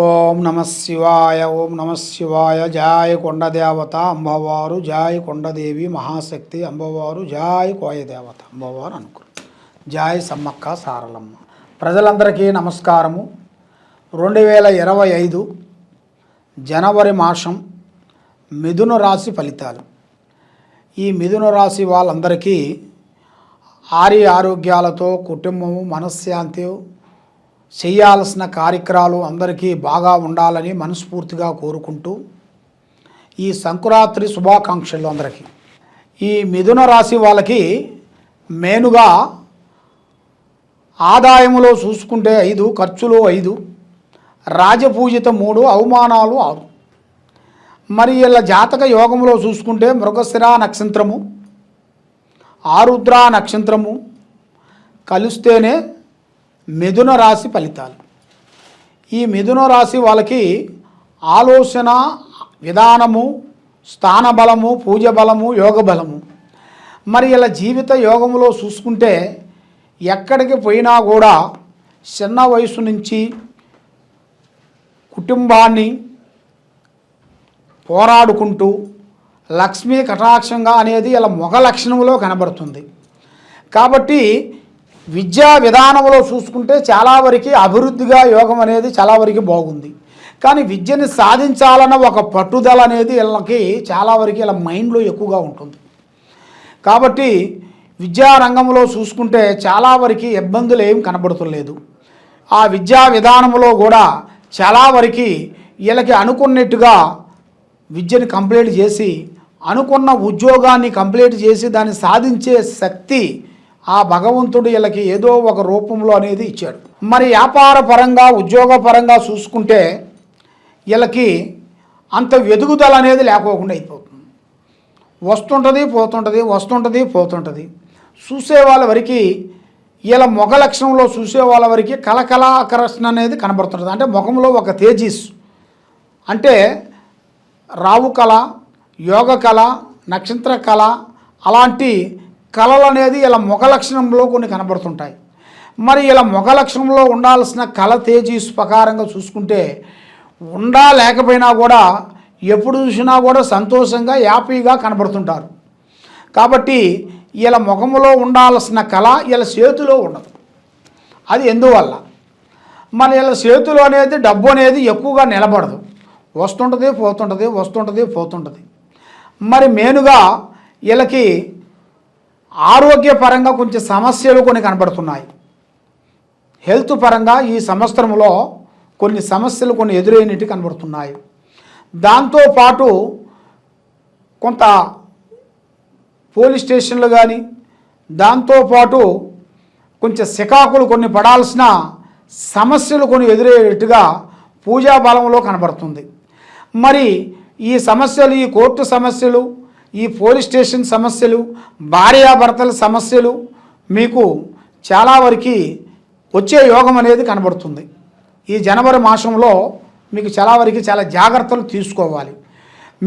ఓం నమ శివాయ. ఓం నమ శివాయ. జాయ కొండదేవత అమ్మవారు, జాయ కొండదేవి మహాశక్తి అమ్మవారు, జాయ కోయదేవత అమ్మవారు అనుకురు, జాయ సమ్మక్క సారలమ్మ. ప్రజలందరికీ నమస్కారము. 2025 జనవరి మాసం మిథున రాశి ఫలితాలు. ఈ మిథున రాశి వాళ్ళందరికీ ఆరోగ్యాలతో కుటుంబము మనశ్శాంతి, చేయాల్సిన కార్యక్రమాలు అందరికీ బాగా ఉండాలని మనస్ఫూర్తిగా కోరుకుంటూ ఈ సంక్రాంతి శుభాకాంక్షలు అందరికీ. ఈ మిథున రాశి వాళ్ళకి మెయిన్గా ఆదాయములో చూసుకుంటే 5, ఖర్చులు 5, రాజపూజిత 3, అవమానాలు 6. మరి ఇలా జాతక యోగంలో చూసుకుంటే మృగశిర నక్షత్రము, ఆరుద్ర నక్షత్రము కలిస్తేనే మిథున రాశి ఫలితాలు. ఈ మిథున రాశి వాళ్ళకి ఆలోచన విధానము, స్థాన బలము, పూజ బలము, యోగ బలము. మరి ఇలా జీవిత యోగములో చూసుకుంటే ఎక్కడికి పోయినా కూడా చిన్న వయసు నుంచి కుటుంబాన్ని పోరాడుకుంటూ లక్ష్మీ కటాక్షంగా అనేది ఇలా మొగ లక్షణంలో కనబడుతుంది. కాబట్టి విద్యా విధానంలో చూసుకుంటే చాలా వరకు అభివృద్ధిగా యోగం అనేది చాలా వరకు బాగుంది. కానీ విద్యని సాధించాలన్న ఒక పట్టుదల అనేది వీళ్ళకి చాలా వరకు ఇలా మైండ్లో ఎక్కువగా ఉంటుంది. కాబట్టి విద్యా రంగంలో చూసుకుంటే చాలా వరకు ఇబ్బందులు ఏం కనబడుతులేదు. ఆ విద్యా విధానంలో కూడా చాలా వరకు వీళ్ళకి అనుకున్నట్టుగా విద్యని కంప్లీట్ చేసి అనుకున్న ఉద్యోగాన్ని కంప్లీట్ చేసి దాన్ని సాధించే శక్తి ఆ భగవంతుడు వీళ్ళకి ఏదో ఒక రూపంలో అనేది ఇచ్చాడు. మరి వ్యాపార పరంగా, ఉద్యోగ పరంగా చూసుకుంటే వీళ్ళకి అంత ఎదుగుదల అనేది లేకోకుండా అయిపోతుంది. వస్తుంటుంది పోతుంటుంది, వస్తుంటుంది పోతుంటుంది. చూసే వాళ్ళ వరకు వీళ్ళ మొగ లక్షణంలో చూసే వాళ్ళ వరకు కళకళాకర్షణ అనేది కనబడుతుంటుంది. అంటే ముఖంలో ఒక తేజస్, అంటే రావు కళ, యోగ కళ, నక్షత్ర కళ, అలాంటి కళలు అనేది ఇలా మొగ లక్షణంలో కొన్ని కనబడుతుంటాయి. మరి ఇలా మొగ లక్షణంలో ఉండాల్సిన కళ తేజీస్ ప్రకారంగా చూసుకుంటే లేకపోయినా కూడా ఎప్పుడు చూసినా కూడా సంతోషంగా హ్యాపీగా కనబడుతుంటారు. కాబట్టి ఇలా ముఖంలో ఉండాల్సిన కళ ఇలా చేతిలో ఉండదు. అది ఎందువల్ల? మరి ఇలా చేతులు అనేది డబ్బు అనేది ఎక్కువగా నిలబడదు, వస్తుంటుంది పోతుంటుంది, వస్తుంటుంది పోతుంటుంది. మరి మెయిన్గా వీళ్ళకి ఆరోగ్యపరంగా కొంచెం సమస్యలు కొన్ని కనబడుతున్నాయి. హెల్త్ పరంగా ఈ సంవత్సరంలో కొన్ని సమస్యలు కొన్ని ఎదురైనట్టు కనబడుతున్నాయి. దాంతోపాటు కొంత పోలీస్ స్టేషన్లు కానీ, దాంతోపాటు కొంచెం సికాకులు కొన్ని పడాల్సిన సమస్యలు కొన్ని ఎదురయ్యేట్టుగా పూజా బలంలో కనబడుతుంది. మరి ఈ సమస్యలు, ఈ కోర్టు సమస్యలు, ఈ పోలీస్ స్టేషన్ సమస్యలు, భార్యాభర్తల సమస్యలు మీకు చాలా వరకు వచ్చే యోగం అనేది కనబడుతుంది. ఈ జనవరి మాసంలో మీకు చాలా వరకు చాలా జాగ్రత్తలు తీసుకోవాలి.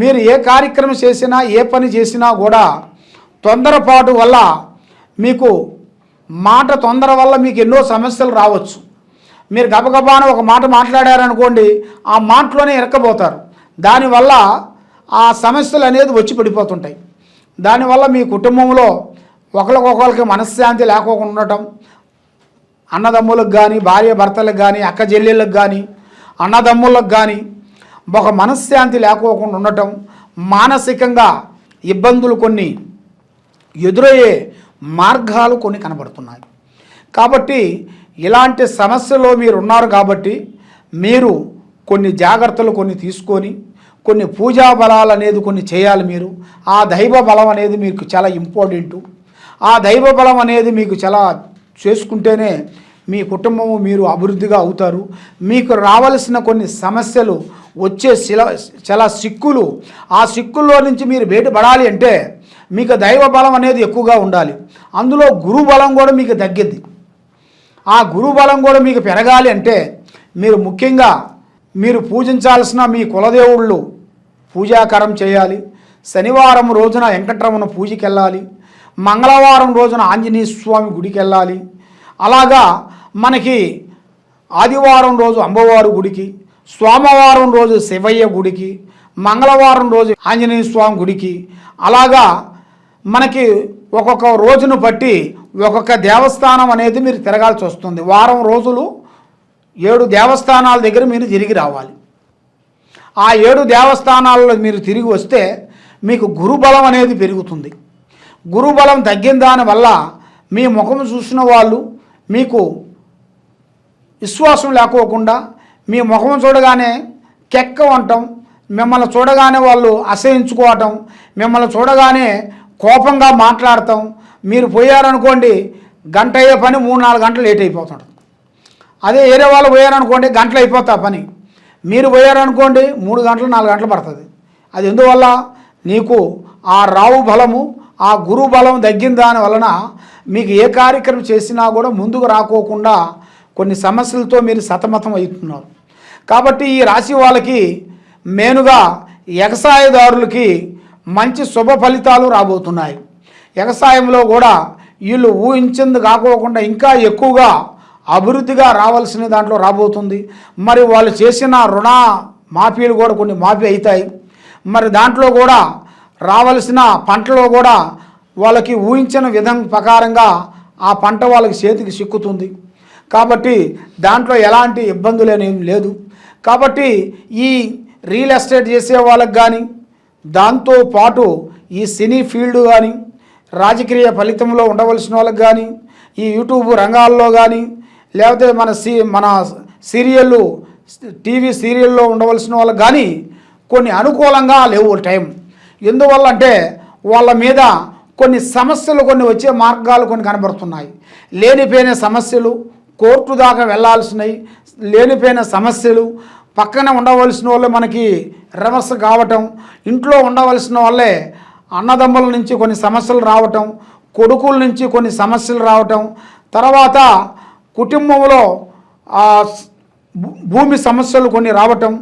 మీరు ఏ కార్యక్రమం చేసినా, ఏ పని చేసినా కూడా తొందరపాటు వల్ల మీకు తొందర వల్ల మీకు ఎన్నో సమస్యలు రావచ్చు. మీరు గబగబాన ఒక మాట మాట్లాడారనుకోండి, ఆ మాటలోనే ఇరక్కబోతారు. దానివల్ల ఆ సమస్యలు అనేది వచ్చి పడిపోతుంటాయి. దానివల్ల మీ కుటుంబంలో ఒకరికొకరికి మనశ్శాంతి లేకోకుండా ఉండటం, అన్నదమ్ములకు కానీ, భార్య భర్తలకు కానీ, అక్క చెల్లెళ్ళకు కానీ, అన్నదమ్ములకు కానీ ఒక మనశ్శాంతి లేకోకుండా ఉండటం, మానసికంగా ఇబ్బందులు కొన్ని ఎదురయ్యే మార్గాలు కొన్ని కనబడుతున్నాయి. కాబట్టి ఇలాంటి సమస్యలో మీరు ఉన్నారు కాబట్టి మీరు కొన్ని జాగ్రత్తలు కొన్ని తీసుకొని కొన్ని పూజా బలాలు అనేది కొన్ని చేయాలి. మీరు ఆ దైవ బలం అనేది మీకు చాలా ఇంపార్టెంటు. ఆ దైవ బలం అనేది మీకు చాలా చేసుకుంటేనే మీ కుటుంబము మీరు అభివృద్ధిగా అవుతారు. మీకు రావలసిన కొన్ని సమస్యలు వచ్చే చాలా సిక్కులు, ఆ సిక్కుల్లో నుంచి మీరు బయటపడాలి అంటే మీకు దైవ బలం అనేది ఎక్కువగా ఉండాలి. అందులో గురు బలం కూడా మీకు తగ్గిద్ది. ఆ గురు బలం కూడా మీకు పెరగాలి అంటే మీరు ముఖ్యంగా మీరు పూజించాల్సిన మీ కులదేవుళ్ళు పూజాకరం చేయాలి. శనివారం రోజున వెంకటరమణ పూజకి వెళ్ళాలి. మంగళవారం రోజున ఆంజనేయ స్వామి గుడికి వెళ్ళాలి. అలాగా మనకి ఆదివారం రోజు అమ్మవారు గుడికి, సోమవారం రోజు శివయ్య గుడికి, మంగళవారం రోజు ఆంజనేయ స్వామి గుడికి, అలాగా మనకి ఒక్కొక్క రోజును బట్టి ఒక్కొక్క దేవస్థానం అనేది మీరు తిరగాల్సి వస్తుంది. వారం రోజులు 7 దేవస్థానాల దగ్గర మీరు తిరిగి రావాలి. ఆ 7 దేవస్థానాల్లో మీరు తిరిగి వస్తే మీకు గురుబలం అనేది పెరుగుతుంది. గురుబలం తగ్గిన దానివల్ల మీ ముఖం చూసిన వాళ్ళు మీకు విశ్వాసం లేకోకుండా మీ ముఖం చూడగానే కెక్క వంటం, మిమ్మల్ని చూడగానే వాళ్ళు అసహించుకోవటం, మిమ్మల్ని చూడగానే కోపంగా మాట్లాడటం. మీరు పోయారనుకోండి గంట అయ్యే పని 3-4 గంటలు లేట్ అయిపోతుంది. అదే వేరే వాళ్ళు పోయారనుకోండి గంటలు అయిపోతా పని. మీరు పోయారనుకోండి 3 గంటలు 4 గంటలు పడుతుంది. అది ఎందువల్ల నీకు ఆ రావు బలము, ఆ గురు బలం తగ్గిన దాని వలన మీకు ఏ కార్యక్రమం చేసినా కూడా ముందుకు రాకోకుండా కొన్ని సమస్యలతో మీరు సతమతం అవుతున్నారు. కాబట్టి ఈ రాశి వాళ్ళకి మెయిన్గా వ్యవసాయదారులకి మంచి శుభ ఫలితాలు రాబోతున్నాయి. వ్యవసాయంలో కూడా వీళ్ళు ఊహించింది కాకోకుండా ఇంకా ఎక్కువగా అభివృద్ధిగా రావాల్సిన దాంట్లో రాబోతుంది. మరి వాళ్ళు చేసిన రుణ మాఫీలు కూడా కొన్ని మాఫీ అవుతాయి. మరి దాంట్లో కూడా రావాల్సిన పంటలో కూడా వాళ్ళకి ఊహించిన విధం ప్రకారంగా ఆ పంట వాళ్ళకి చేతికి సిక్కుతుంది. కాబట్టి దాంట్లో ఎలాంటి ఇబ్బందులు అనేవి లేదు. కాబట్టి ఈ రియల్ ఎస్టేట్ చేసే వాళ్ళకి కానీ, దాంతోపాటు ఈ సినీ ఫీల్డ్ కానీ, రాజకీయ ఫలితంలో ఉండవలసిన వాళ్ళకి కానీ, ఈ యూట్యూబ్ రంగాల్లో కానీ, లేకపోతే మన సీరియళ్ళు టీవీ సీరియల్లో ఉండవలసిన వాళ్ళకి కానీ కొన్ని అనుకూలంగా లేవు టైం. ఎందువల్ల అంటే వాళ్ళ మీద కొన్ని సమస్యలు కొన్ని వచ్చే మార్గాలు కొన్ని కనబడుతున్నాయి. లేనిపోయిన సమస్యలు, కోర్టు దాకా వెళ్ళాల్సినవి, లేనిపోయిన సమస్యలు, పక్కన ఉండవలసిన వాళ్ళు మనకి రివర్స్ కావటం, ఇంట్లో ఉండవలసిన వాళ్ళే అన్నదమ్ముల నుంచి కొన్ని సమస్యలు రావటం, కొడుకుల నుంచి కొన్ని సమస్యలు రావటం, తర్వాత కుటుంబంలో భూమి సమస్యలు కొన్ని రావటం,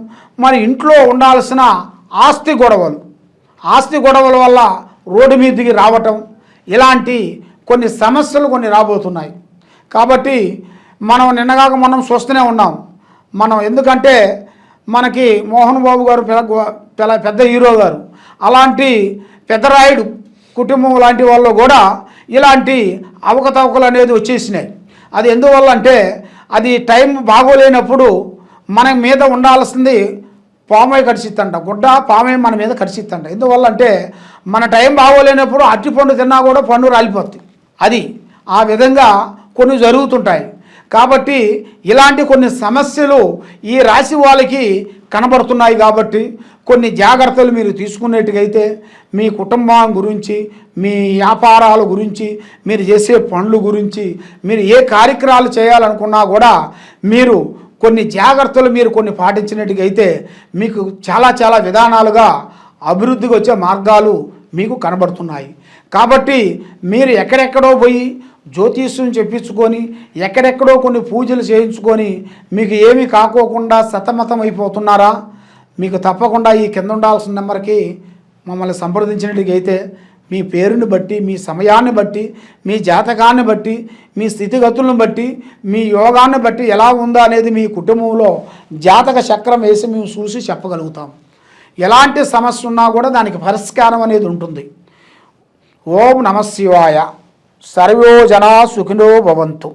మరి ఇంట్లో ఉండాల్సిన ఆస్తి గొడవల వల్ల రోడ్డు మీదకి రావటం, ఇలాంటి కొన్ని సమస్యలు కొన్ని రాబోతున్నాయి. కాబట్టి మనం నిన్నగాక మనం చూస్తూనే ఉన్నాం. మనం ఎందుకంటే మనకి మోహన్ బాబు గారు పెద్ద హీరో గారు, అలాంటి పెద్దరాయుడు కుటుంబం లాంటి వాళ్ళు కూడా ఇలాంటి అవకతవకలు అనేది వచ్చేసినాయి. అది ఎందువల్ల అంటే అది టైం బాగోలేనప్పుడు మన మీద ఉండాల్సింది పామే కరిచిద్దంట, గుడ్డ పామే మన మీద కరిచిద్దంట. ఎందువల్ల అంటే మన టైం బాగోలేనప్పుడు అరటిపండు తిన్నా కూడా పండు రాలిపోతుంది. అది ఆ విధంగా కొన్ని జరుగుతుంటాయి. కాబట్టి ఇలాంటి కొన్ని సమస్యలు ఈ రాశి వాళ్ళకి కనబడుతున్నాయి. కాబట్టి కొన్ని జాగ్రత్తలు మీరు తీసుకునేట్టుగైతే మీ కుటుంబం గురించి, మీ వ్యాపారాల గురించి, మీరు చేసే పనుల గురించి, మీరు ఏ కార్యక్రమాలు చేయాలనుకున్నా కూడా మీరు కొన్ని జాగ్రత్తలు మీరు కొన్ని పాటించినట్టుగైతే మీకు చాలా చాలా విధానాలుగా అభివృద్ధికి వచ్చే మార్గాలు మీకు కనబడుతున్నాయి. కాబట్టి మీరు ఎక్కడెక్కడో పోయి జ్యోతిష్యం చెప్పించుకొని, ఎక్కడెక్కడో కొన్ని పూజలు చేయించుకొని మీకు ఏమీ కాకోకుండా సతమతం అయిపోతున్నారా? మీకు తప్పకుండా ఈ కింద ఉండాల్సిన నెంబర్కి మమ్మల్ని సంప్రదించినట్టుగైతే మీ పేరుని బట్టి, మీ సమయాన్ని బట్టి, మీ జాతకాన్ని బట్టి, మీ స్థితిగతులను బట్టి, మీ యోగాన్ని బట్టి ఎలా ఉందా అనేది మీ కుటుంబంలో జాతక చక్రం వేసి మేము చూసి చెప్పగలుగుతాం. ఎలాంటి సమస్య ఉన్నా కూడా దానికి పరిష్కారం అనేది ఉంటుంది. ఓం నమః శివాయ. సర్వే జనా సుఖినో భవంతు.